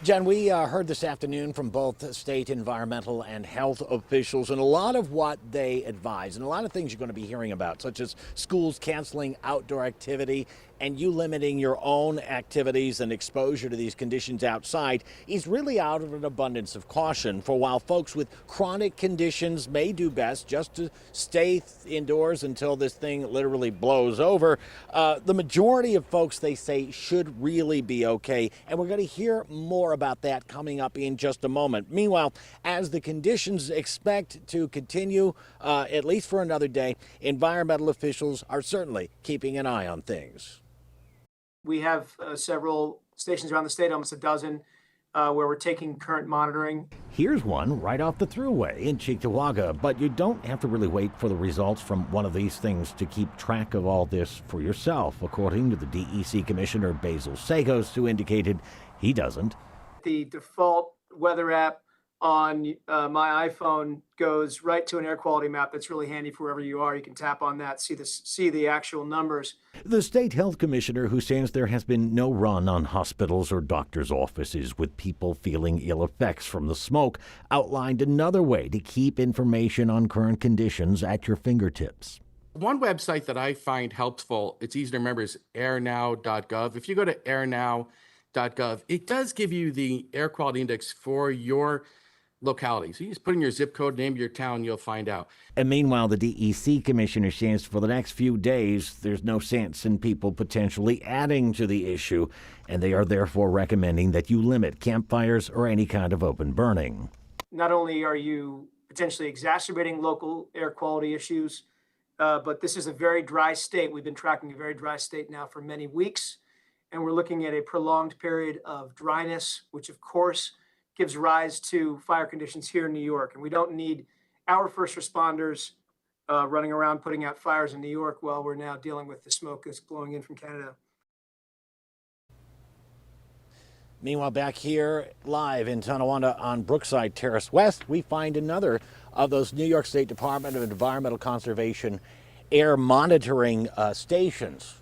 Jen, we heard this afternoon from both state environmental and health officials, and a lot of what they advise, and a lot of things you're going to be hearing about, such as schools canceling outdoor activity and you limiting your own activities and exposure to these conditions outside, is really out of an abundance of caution. For while folks with chronic conditions may do best just to stay indoors until this thing literally blows over, the majority of folks, they say, should really be okay. And we're going to hear more about that coming up in just a moment. Meanwhile, as the conditions expect to continue, at least for another day, environmental officials are certainly keeping an eye on things. We have several stations around the state, almost a dozen, where we're taking current monitoring. Here's one right off the thruway in Cheektowaga, but you don't have to really wait for the results from one of these things to keep track of all this for yourself, according to the DEC Commissioner Basil Sagos, who indicated he doesn't. The default weather app on my iPhone goes right to an air quality map that's really handy for wherever you are. You can tap on that, see the actual numbers. The state health commissioner, who says there has been no run on hospitals or doctors' offices with people feeling ill effects from the smoke, outlined another way to keep information on current conditions at your fingertips. One website that I find helpful, it's easy to remember, is airnow.gov. If you go to airnow.gov, it does give you the air quality index for your locality. So you just put in your zip code, name of your town, you'll find out. And meanwhile, the DEC commissioner says for the next few days, there's no sense in people potentially adding to the issue, and they are therefore recommending that you limit campfires or any kind of open burning. Not only are you potentially exacerbating local air quality issues, but this is a very dry state. We've been tracking a very dry state now for many weeks, and we're looking at a prolonged period of dryness, which of course gives rise to fire conditions here in New York. And we don't need our first responders running around putting out fires in New York while we're now dealing with the smoke that's blowing in from Canada. Meanwhile, back here live in Tonawanda on Brookside Terrace West, we find another of those New York State Department of Environmental Conservation air monitoring stations.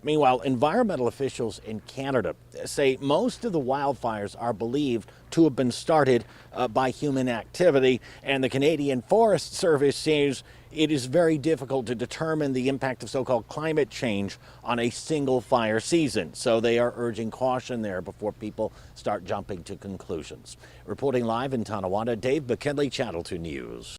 Meanwhile, environmental officials in Canada say most of the wildfires are believed to have been started by human activity, and the Canadian Forest Service says it is very difficult to determine the impact of so-called climate change on a single fire season. So they are urging caution there before people start jumping to conclusions. Reporting live in Tonawanda, Dave McKinley, Channel 2 News.